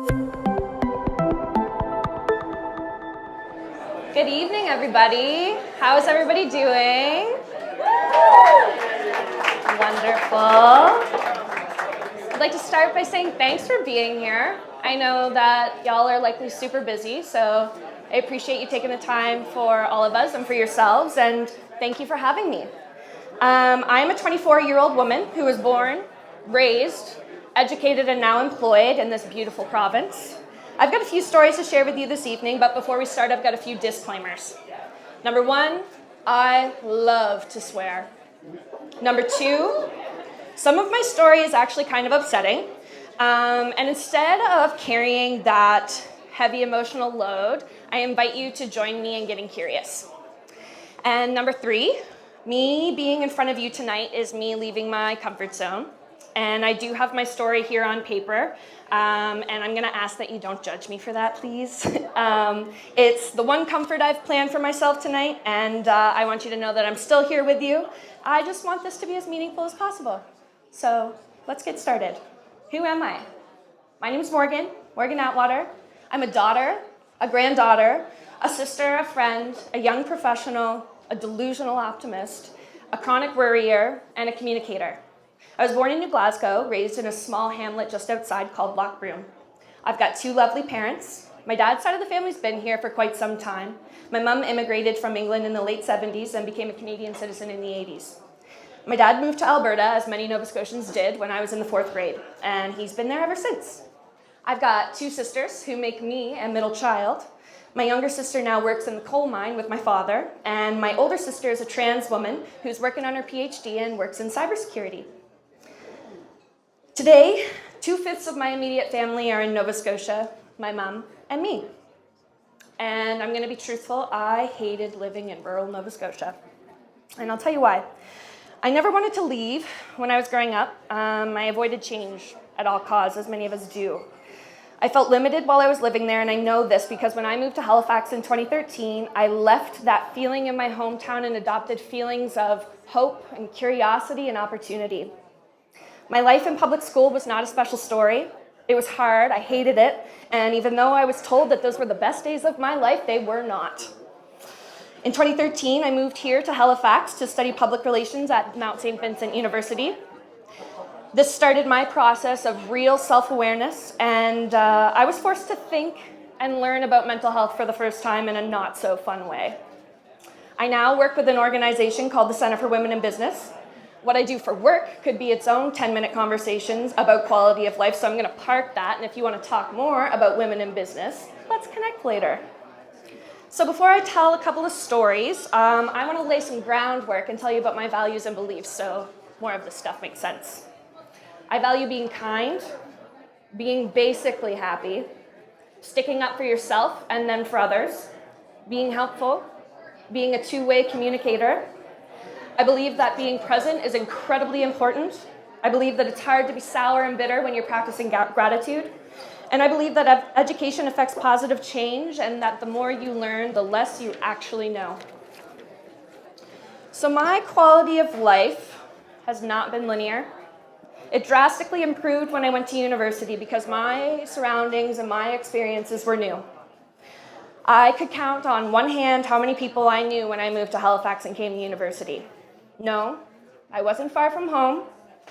Good evening, everybody. How is everybody doing? Wonderful. I'd like to start by saying thanks for being here. I know that y'all are likely super busy, so I appreciate you taking the time for all of us and for yourselves, and thank you for having me. I'm a 24-year-old woman who was born, raised, educated, and now employed in this beautiful province. I've got a few stories to share with you this evening, but before we start, I've got a few disclaimers. Number one, I love to swear. Number two, some of my story is actually kind of upsetting, and instead of carrying that heavy emotional load, I invite you to join me in getting curious. And number three, me being in front of you tonight is me leaving my comfort zone. And I do have my story here on paper, and I'm going to ask that you don't judge me for that, please. It's the one comfort I've planned for myself tonight, and I want you to know that I'm still here with you. I just want this to be as meaningful as possible. So let's get started. Who am I? My name is Morgan Atwater. I'm a daughter, a granddaughter, a sister, a friend, a young professional, a delusional optimist, a chronic worrier, and a communicator. I was born in New Glasgow, raised in a small hamlet just outside called Lochbroom. I've got two lovely parents. My dad's side of the family's been here for quite some time. My mum immigrated from England in the late 70s and became a Canadian citizen in the 80s. My dad moved to Alberta, as many Nova Scotians did, when I was in the 4th grade, and he's been there ever since. I've got two sisters who make me a middle child. My younger sister now works in the coal mine with my father, and my older sister is a trans woman who's working on her PhD and works in cybersecurity. Today, 2/5 of my immediate family are in Nova Scotia, my mom and me. And I'm going to be truthful, I hated living in rural Nova Scotia. And I'll tell you why. I never wanted to leave when I was growing up. I avoided change at all costs, as many of us do. I felt limited while I was living there, and I know this because when I moved to Halifax in 2013, I left that feeling in my hometown and adopted feelings of hope and curiosity and opportunity. My life in public school was not a special story. It was hard, I hated it, and even though I was told that those were the best days of my life, they were not. In 2013, I moved here to Halifax to study public relations at Mount St. Vincent University. This started my process of real self-awareness, and I was forced to think and learn about mental health for the first time in a not-so-fun way. I now work with an organization called the Center for Women in Business. What I do for work could be its own 10-minute conversations about quality of life, so I'm going to park that, and if you want to talk more about women in business, let's connect later. So before I tell a couple of stories, I want to lay some groundwork and tell you about my values and beliefs, so more of this stuff makes sense. I value being kind, being basically happy, sticking up for yourself and then for others, being helpful, being a two-way communicator. I believe that being present is incredibly important. I believe that it's hard to be sour and bitter when you're practicing gratitude. And I believe that education affects positive change and that the more you learn, the less you actually know. So my quality of life has not been linear. It drastically improved when I went to university because my surroundings and my experiences were new. I could count on one hand how many people I knew when I moved to Halifax and came to university. No, I wasn't far from home,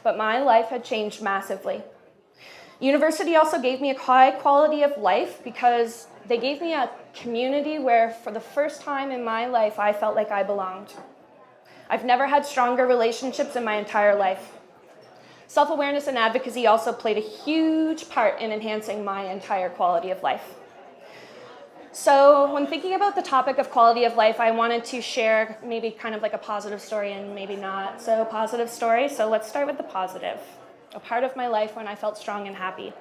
but my life had changed massively. University also gave me a high quality of life because they gave me a community where for the first time in my life I felt like I belonged. I've never had stronger relationships in my entire life. Self-awareness and advocacy also played a huge part in enhancing my entire quality of life. So when thinking about the topic of quality of life, I wanted to share maybe kind of like a positive story and maybe not so positive story. So let's start with the positive, a part of my life when I felt strong and happy.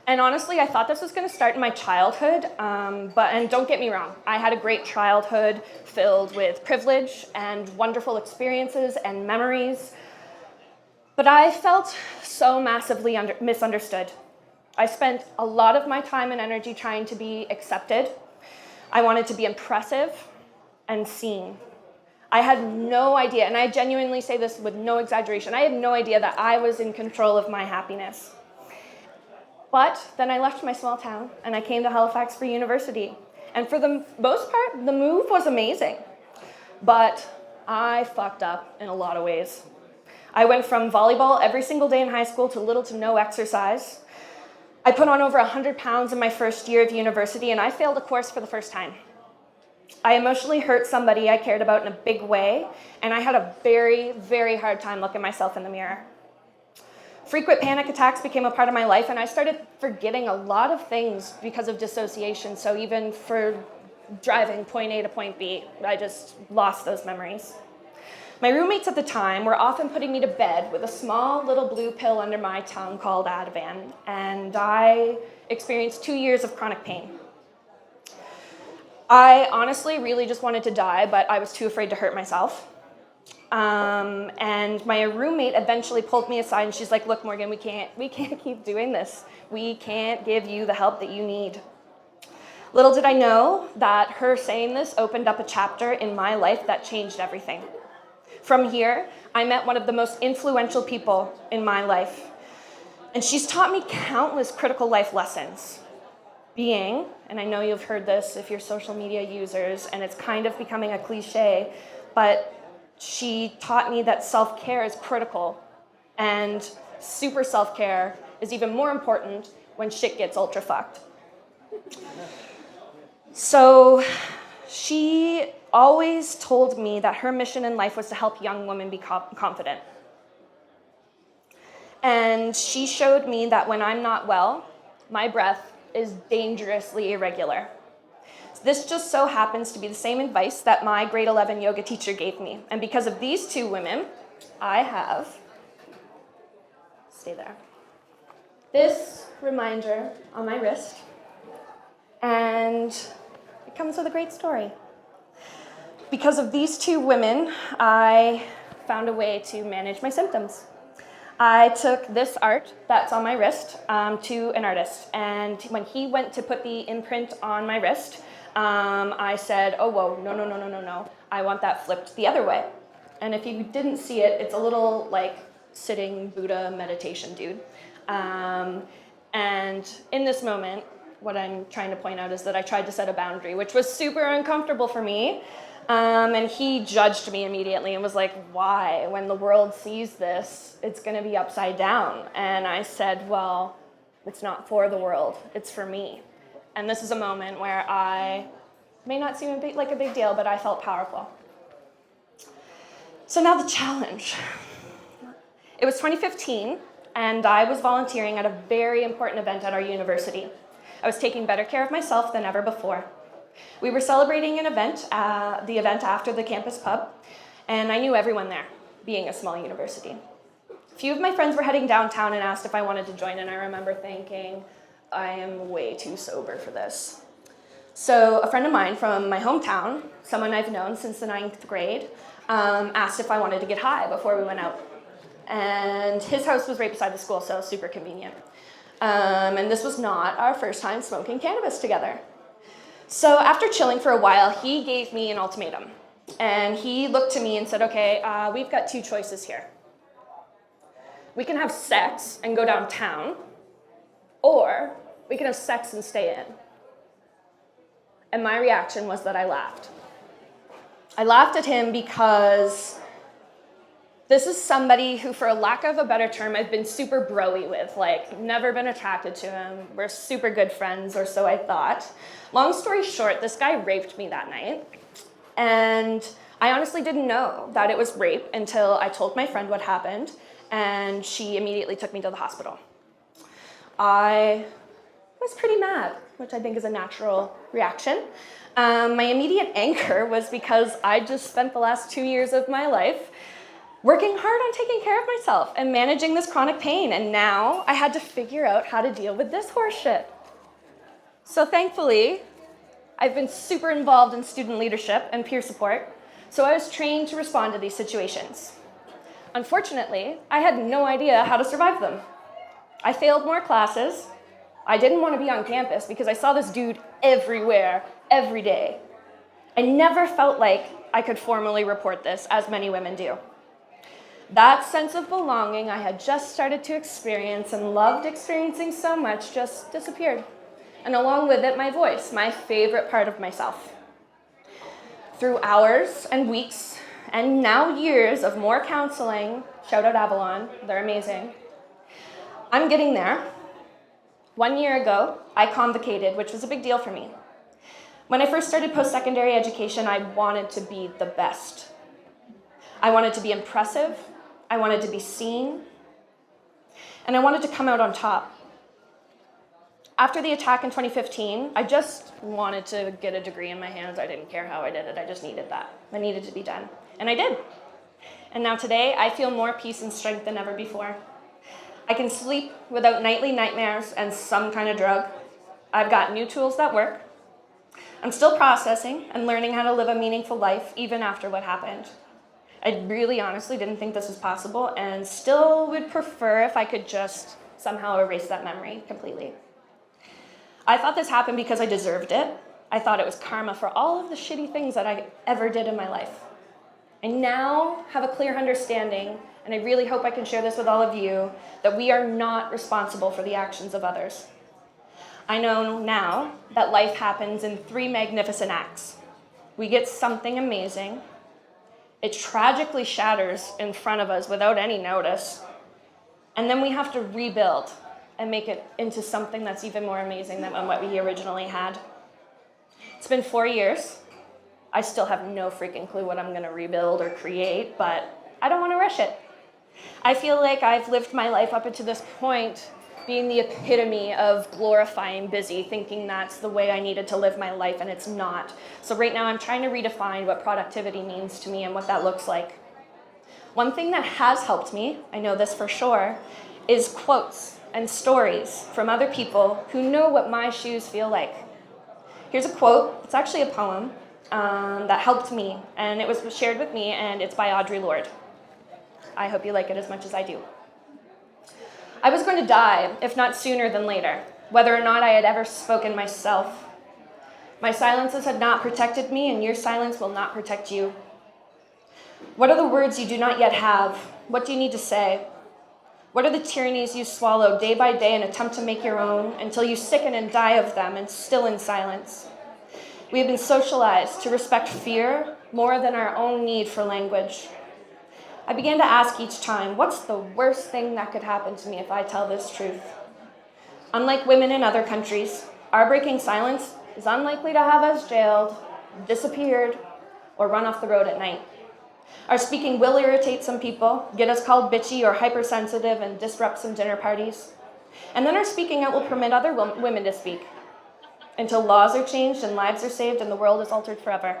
And honestly, I thought this was going to start in my childhood, and don't get me wrong, I had a great childhood filled with privilege and wonderful experiences and memories. But I felt so massively misunderstood. I spent a lot of my time and energy trying to be accepted. I wanted to be impressive and seen. I had no idea, and I genuinely say this with no exaggeration, I had no idea that I was in control of my happiness. But then I left my small town and I came to Halifax for university. And for the most part, the move was amazing. But I fucked up in a lot of ways. I went from volleyball every single day in high school to little to no exercise. I put on over 100 pounds in my first year of university, and I failed a course for the first time. I emotionally hurt somebody I cared about in a big way, and I had a very, very hard time looking myself in the mirror. Frequent panic attacks became a part of my life, and I started forgetting a lot of things because of dissociation. So even for driving point A to point B, I just lost those memories. My roommates at the time were often putting me to bed with a small little blue pill under my tongue called Ativan, and I experienced 2 years of chronic pain. I honestly really just wanted to die, but I was too afraid to hurt myself. And my roommate eventually pulled me aside, and she's like, "Look, Morgan, we can't keep doing this. We can't give you the help that you need." Little did I know that her saying this opened up a chapter in my life that changed everything. From here, I met one of the most influential people in my life, and she's taught me countless critical life lessons. Being, and I know you've heard this if you're social media users, and it's kind of becoming a cliche, but she taught me that self-care is critical, and super self-care is even more important when shit gets ultra fucked. So she always told me that her mission in life was to help young women be confident. And she showed me that when I'm not well, my breath is dangerously irregular. This just so happens to be the same advice that my grade 11 yoga teacher gave me. And because of these two women, I have, stay there, this reminder on my wrist, and it comes with a great story. Because of these two women, I found a way to manage my symptoms. I took this art that's on my wrist to an artist, and when he went to put the imprint on my wrist, I said, "Oh, whoa, no. I want that flipped the other way." And if you didn't see it, it's a little like sitting Buddha meditation dude. And in this moment, what I'm trying to point out is that I tried to set a boundary, which was super uncomfortable for me. And he judged me immediately and was like, "Why? When the world sees this, it's going to be upside down." And I said, "Well, it's not for the world, it's for me." And this is a moment where I may not seem like a big deal, but I felt powerful. So now the challenge. It was 2015, and I was volunteering at a very important event at our university. I was taking better care of myself than ever before. We were celebrating an event, the event after the campus pub, and I knew everyone there, being a small university. A few of my friends were heading downtown and asked if I wanted to join, and I remember thinking, I am way too sober for this. So a friend of mine from my hometown, someone I've known since the 9th grade, asked if I wanted to get high before we went out. And his house was right beside the school, so super convenient. And this was not our first time smoking cannabis together. So after chilling for a while, he gave me an ultimatum. And he looked to me and said, "Okay, we've got two choices here. We can have sex and go downtown, or we can have sex and stay in." And my reaction was that I laughed. I laughed at him because this is somebody who, for a lack of a better term, I've been super bro-y with, like, never been attracted to him. We're super good friends, or so I thought. Long story short, this guy raped me that night. And I honestly didn't know that it was rape until I told my friend what happened, and she immediately took me to the hospital. I was pretty mad, which I think is a natural reaction. My immediate anger was because I just spent the last 2 years of my life working hard on taking care of myself and managing this chronic pain, and now I had to figure out how to deal with this horse shit. So thankfully, I've been super involved in student leadership and peer support, so I was trained to respond to these situations. Unfortunately, I had no idea how to survive them. I failed more classes. I didn't want to be on campus because I saw this dude everywhere, every day. I never felt like I could formally report this, as many women do. That sense of belonging I had just started to experience and loved experiencing so much just disappeared. And along with it, my voice, my favorite part of myself. Through hours and weeks, and now years of more counseling, shout out Avalon, they're amazing, I'm getting there. 1 year ago, I convocated, which was a big deal for me. When I first started post-secondary education, I wanted to be the best. I wanted to be impressive, I wanted to be seen, and I wanted to come out on top. After the attack in 2015, I just wanted to get a degree in my hands. I didn't care how I did it, I just needed that. I needed to be done, and I did. And now today, I feel more peace and strength than ever before. I can sleep without nightly nightmares and some kind of drug. I've got new tools that work. I'm still processing and learning how to live a meaningful life even after what happened. I really honestly didn't think this was possible and still would prefer if I could just somehow erase that memory completely. I thought this happened because I deserved it. I thought it was karma for all of the shitty things that I ever did in my life. I now have a clear understanding, and I really hope I can share this with all of you, that we are not responsible for the actions of others. I know now that life happens in 3 magnificent acts. We get something amazing. It tragically shatters in front of us without any notice. And then we have to rebuild and make it into something that's even more amazing than what we originally had. It's been 4 years. I still have no freaking clue what I'm going to rebuild or create, but I don't want to rush it. I feel like I've lived my life up until this point being the epitome of glorifying busy, thinking that's the way I needed to live my life, and it's not. So right now I'm trying to redefine what productivity means to me and what that looks like. One thing that has helped me, I know this for sure, is quotes and stories from other people who know what my shoes feel like. Here's a quote. It's actually a poem that helped me, and it was shared with me, and it's by Audre Lorde. I hope you like it as much as I do. I was going to die, if not sooner than later, whether or not I had ever spoken myself. My silences had not protected me, and your silence will not protect you. What are the words you do not yet have? What do you need to say? What are the tyrannies you swallow day by day and attempt to make your own until you sicken and die of them and still in silence? We have been socialized to respect fear more than our own need for language. I began to ask each time, what's the worst thing that could happen to me if I tell this truth? Unlike women in other countries, our breaking silence is unlikely to have us jailed, disappeared, or run off the road at night. Our speaking will irritate some people, get us called bitchy or hypersensitive, and disrupt some dinner parties. And then our speaking out will permit other women to speak, until laws are changed and lives are saved and the world is altered forever.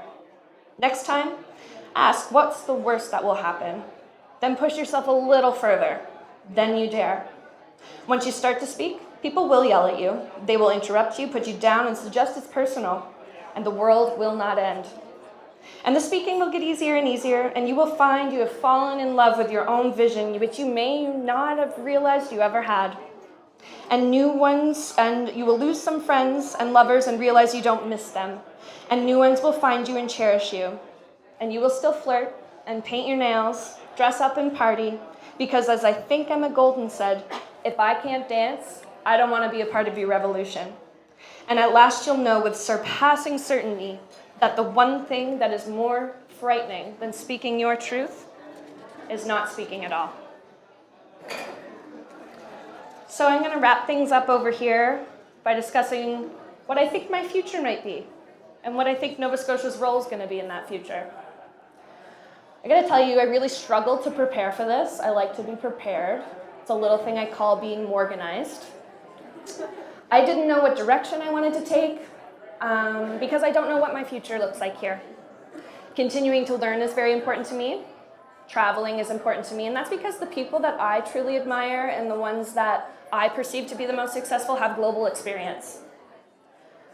Next time, ask what's the worst that will happen. Then push yourself a little further. Then you dare. Once you start to speak, people will yell at you. They will interrupt you, put you down, and suggest it's personal. And the world will not end. And the speaking will get easier and easier, and you will find you have fallen in love with your own vision, which you may not have realized you ever had. And you will lose some friends and lovers and realize you don't miss them. And new ones will find you and cherish you. And you will still flirt and paint your nails, dress up and party, because as I think Emma Golden said, if I can't dance, I don't want to be a part of your revolution. And at last you'll know with surpassing certainty that the one thing that is more frightening than speaking your truth is not speaking at all. So I'm going to wrap things up over here by discussing what I think my future might be and what I think Nova Scotia's role is going to be in that future. I got to tell you, I really struggled to prepare for this. I like to be prepared. It's a little thing I call being organized. I didn't know what direction I wanted to take because I don't know what my future looks like here. Continuing to learn is very important to me. Traveling is important to me, and that's because the people that I truly admire and the ones that I perceive to be the most successful have global experience.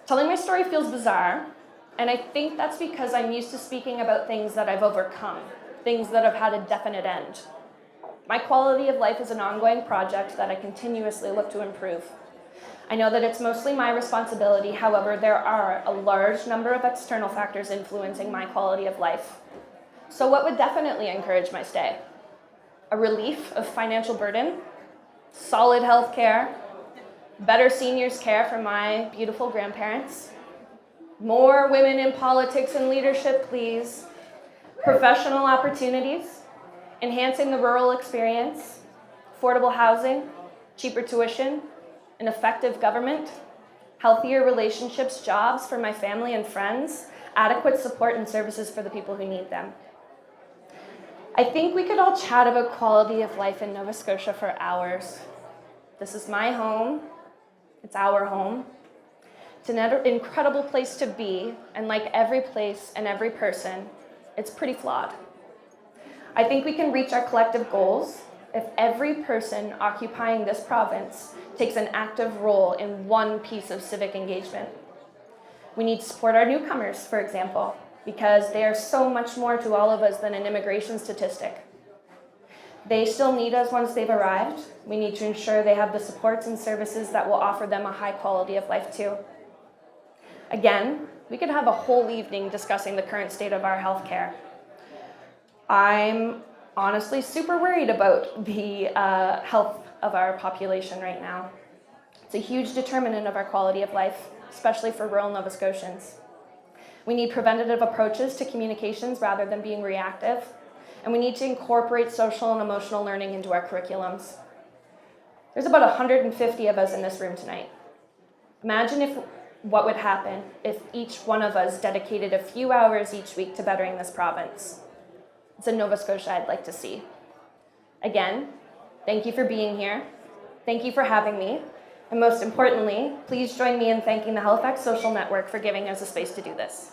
Telling my story feels bizarre, and I think that's because I'm used to speaking about things that I've overcome, things that have had a definite end. My quality of life is an ongoing project that I continuously look to improve. I know that it's mostly my responsibility, however, there are a large number of external factors influencing my quality of life. So what would definitely encourage my stay? a relief of financial burden, solid health care, better seniors care for my beautiful grandparents, more women in politics and leadership, please, professional opportunities, enhancing the rural experience, affordable housing, cheaper tuition, an effective government, healthier relationships, jobs for my family and friends, adequate support and services for the people who need them. I think we could all chat about quality of life in Nova Scotia for hours. This is my home. It's our home. It's an incredible place to be, and like every place and every person, it's pretty flawed. I think we can reach our collective goals if every person occupying this province takes an active role in one piece of civic engagement. We need to support our newcomers, for example, because they are so much more to all of us than an immigration statistic. They still need us once they've arrived. We need to ensure they have the supports and services that will offer them a high quality of life too. Again, we could have a whole evening discussing the current state of our healthcare. I'm honestly super worried about the health of our population right now. It's a huge determinant of our quality of life, especially for rural Nova Scotians. We need preventative approaches to communications rather than being reactive, and we need to incorporate social and emotional learning into our curriculums. There's about 150 of us in this room tonight. Imagine what would happen if each one of us dedicated a few hours each week to bettering this province. It's a Nova Scotia I'd like to see. Again, thank you for being here. Thank you for having me. And most importantly, please join me in thanking the Halifax Social Network for giving us a space to do this.